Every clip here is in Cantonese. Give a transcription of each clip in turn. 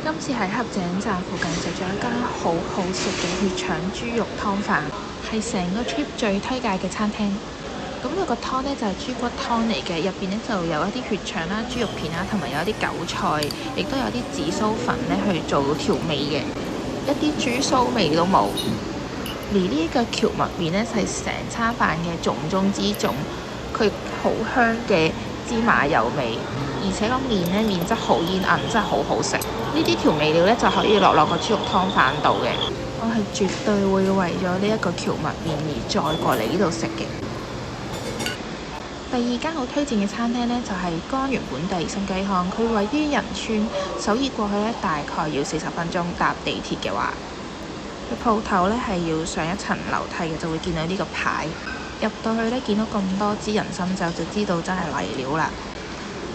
今次喺合井站附近食咗一間好好食嘅血腸豬肉湯飯，係成個 trip 最推介嘅餐廳。咁佢個湯呢就係豬骨湯嚟嘅，入邊呢就有一啲血腸啦、豬肉片啦，同埋有一啲韭菜，亦都有啲紫蘇粉呢去做調味嘅，一啲豬騷味都冇。而呢一個蕎麥麵呢，係成餐飯嘅重中之重，佢好香嘅芝麻油味，而且個麵呢麵質好煙韌，真係好好食。呢啲調味料呢就可以落個豬肉湯飯度嘅。我係絕對會為咗呢一個蕎麥麵而再過嚟呢度食嘅。第二間好推薦嘅餐廳呢，就係江源本地新雞巷，佢位於仁川，首爾過去呢大概要40分鐘，搭地鐵嘅話。佢鋪頭呢係要上一層樓梯嘅，就會見到呢個牌。入到去呢，見到咁多支人參酒，就知道真係嚟料啦。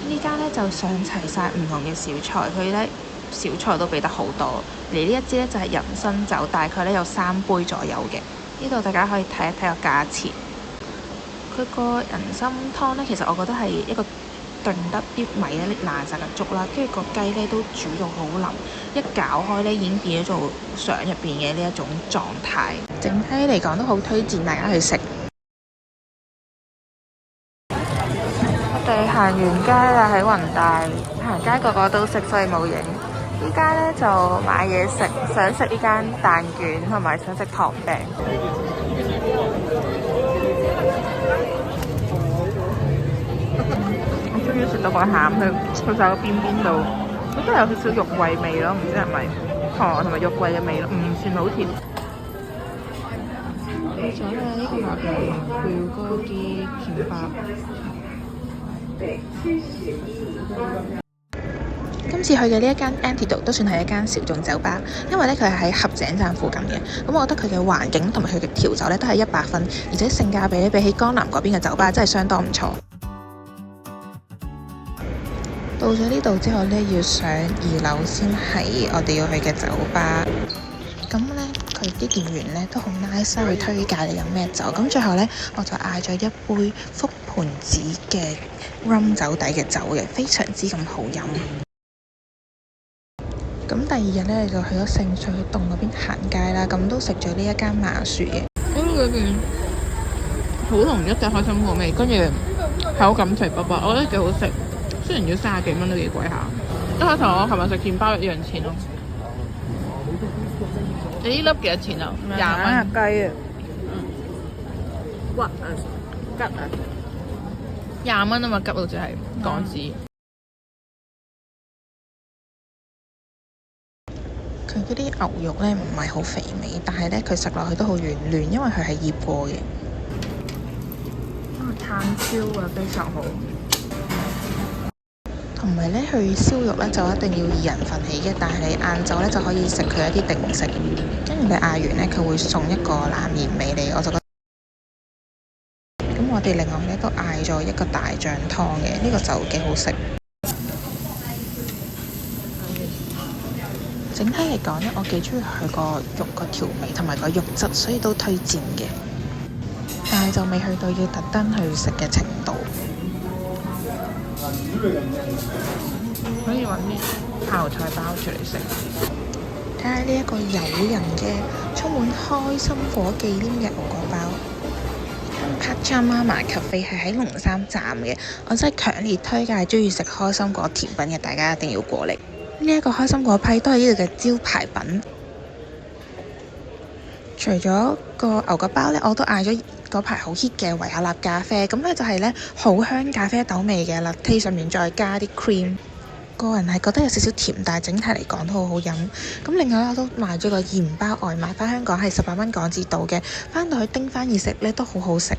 呢間呢就上齊晒唔同嘅小菜，佢呢小菜都俾得好多。而呢一支呢就係人參酒，大概呢有3杯左右嘅。呢度大家可以睇一睇個價錢。佢個人參湯呢，其實我覺得係一個燉得啲米呢爛晒嘅粥啦，跟住個雞呢都煮到好腍，一攪開呢已經變咗做相入邊嘅呢一種狀態。整體嚟講都好推薦大家去食。我哋行完街啦，喺弘大行街個個都識，所以冇影。依家呢就買嘢食，想食呢間蛋卷同埋想食糖餅。我終於食到個餡，去晒個邊邊度，佢都有少少肉桂味咯，唔知係咪糖同埋肉桂嘅味咯，唔算好甜。到咗啦，呢個話係불고기 김밥。今次去嘅呢一間 Antidote 都算係一間小眾酒吧，因為咧佢係喺合井站附近嘅，咁我覺得佢嘅環境同埋佢嘅調酒咧都係100分，而且性價比咧比起江南嗰邊嘅酒吧真係相當唔錯。到咗呢度之後咧，要上2樓先係我哋要去嘅酒吧。咁咧佢啲店員咧都好 nice， 會推介你飲咩酒。咁最後咧我就嗌咗一杯覆盆子嘅 rum 酒底嘅酒嘅，非常之咁好飲。咁第二日咧就去咗聖水洞嗰邊行街啦，咁都食咗呢一間麻薯嘅。嗰邊好濃郁嘅開心果味，跟住口感肥卜卜，我覺得幾好食。雖然要30幾蚊都幾貴下，一開頭我琴日食麵包一樣錢咯。你呢粒幾多錢啊？20蚊雞啊！骨啊，吉啊！20蚊啊嘛，吉好似係港紙。佢嗰啲牛肉咧唔係好肥美，但係咧佢食落去都好軟嫩，因為佢係醃過嘅。炭燒啊，非常好。同埋咧，去燒肉咧就一定要2人份起嘅，但係你晏晝咧就可以食佢一啲定食。跟住你嗌完咧，佢會送一個冷麵俾你，我就覺得。咁我哋另外咧都嗌咗一個大醬湯嘅，呢個就幾好食。整體嚟講咧，我幾中意佢個肉個調味同埋個肉質，所以都推薦嘅。但係就未去到要特登去食嘅程度。可以揾啲泡菜包住嚟食。睇下呢一個誘人嘅充滿開心果紀念嘅牛角包。Pachamama Cafe 係喺龍山站嘅，我真係強烈推介中意食開心果甜品嘅大家一定要過嚟。呢一個開心果批都係呢度嘅招牌品。除咗個牛角包呢，我都嗌咗嗰排好 hit 嘅維也納咖啡，咁佢就係呢好香咖啡豆味嘅 latte 上面再加啲 cream。個人係覺得有少少甜，但係整體嚟講都好好飲。咁另外我都買咗個鹽包外賣翻香港，係18蚊港紙到嘅，翻到去叮翻熱食呢都好好食。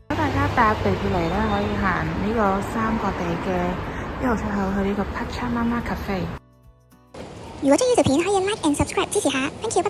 如果大家搭地鐵嚟呢，可以行呢個3個地嘅1號出口去呢個 Pachamama Cafe。如果中意條片可以 like and subscribe 支持下 ，thank you。